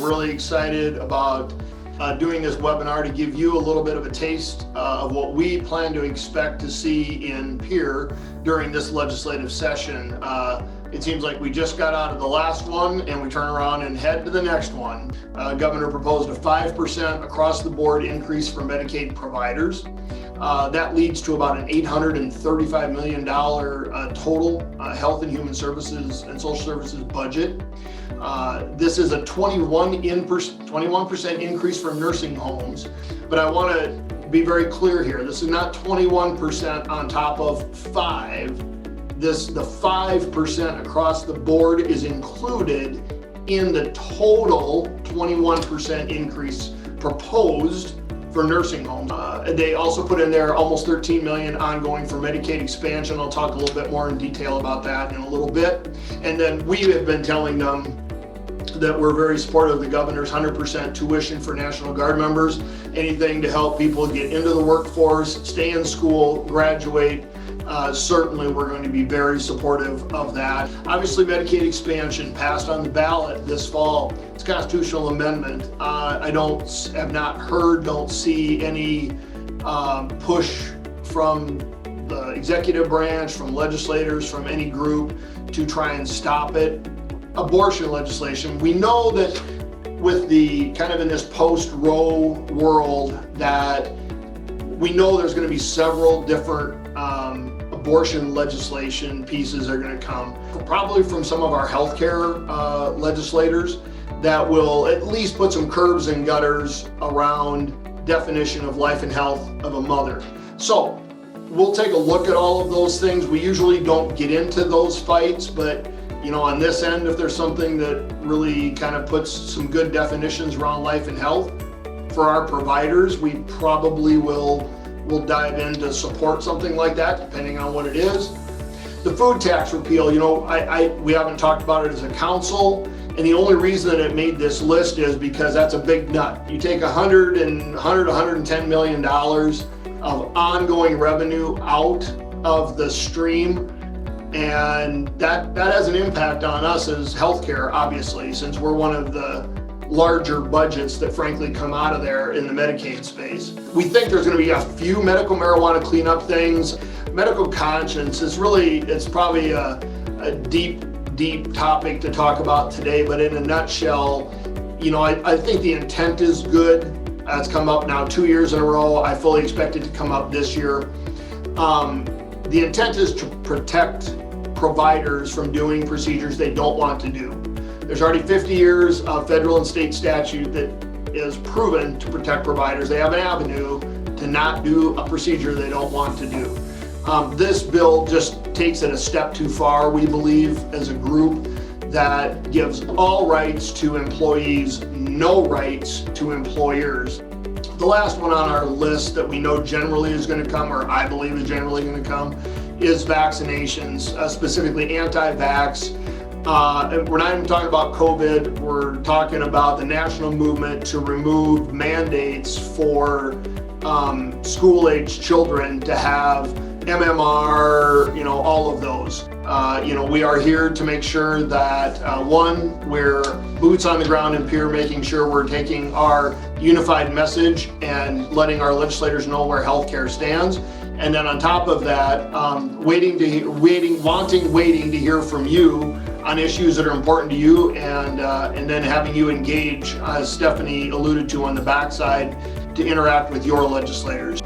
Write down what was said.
I'm really excited about doing this webinar to give you a little bit of a taste of what we plan to expect to see in Pierre during this legislative session. It seems like we just got out of the last one and we turn around and head to the next one. Governor proposed a 5% across the board increase for Medicaid providers. That leads to about an $835 million total health and human services and social services budget. This is a 21% increase for nursing homes, but I want to be very clear here. This is not 21% on top of 5. The 5% across the board is included in the total 21% increase proposed for nursing homes. They also put in there almost $13 million ongoing for Medicaid expansion. I'll talk a little bit more in detail about that in a little bit. And then we have been telling them that we're very supportive of the governor's 100% tuition for National Guard members. Anything to help people get into the workforce, stay in school, graduate. Certainly we're going to be very supportive of that. Obviously Medicaid expansion passed on the ballot this fall. It's a constitutional amendment. Don't see any push from the executive branch, from legislators, from any group to try and stop it. Abortion legislation, we know that with the kind of in this post-Roe world that we know there's going to be several different abortion legislation pieces are going to come, probably from some of our healthcare legislators that will at least put some curbs and gutters around definition of life and health of a mother. So we'll take a look at all of those things. We usually don't get into those fights, but on this end, if there's something that really kind of puts some good definitions around life and health for our providers, we probably will dive in to support something like that, depending on what it is. The food tax repeal, we haven't talked about it as a council, and the only reason that it made this list is because that's a big nut. You take $110 million of ongoing revenue out of the stream, and that has an impact on us as healthcare, obviously, since we're one of the larger budgets that frankly come out of there in the Medicaid space. We think there's going to be a few medical marijuana cleanup things. Medical conscience is it's probably a deep topic to talk about today, but in a nutshell, I think the intent is good. It's come up now 2 years in a row. I fully expect it to come up this year. The intent is to protect providers from doing procedures they don't want to do. There's already 50 years of federal and state statute that is proven to protect providers. They have an avenue to not do a procedure they don't want to do. This bill just takes it a step too far, we believe, as a group, that gives all rights to employees, no rights to employers. The last one on our list that we know generally is going to come, or I believe is generally going to come, is vaccinations, specifically anti-vax. We're not even talking about COVID, we're talking about the national movement to remove mandates for school-age children to have MMR, all of those. We are here to make sure that we're boots on the ground in Pierre, making sure we're taking our unified message and letting our legislators know where healthcare stands. And then on top of that, waiting to hear from you on issues that are important to you, and then having you engage, as Stephanie alluded to on the backside, to interact with your legislators.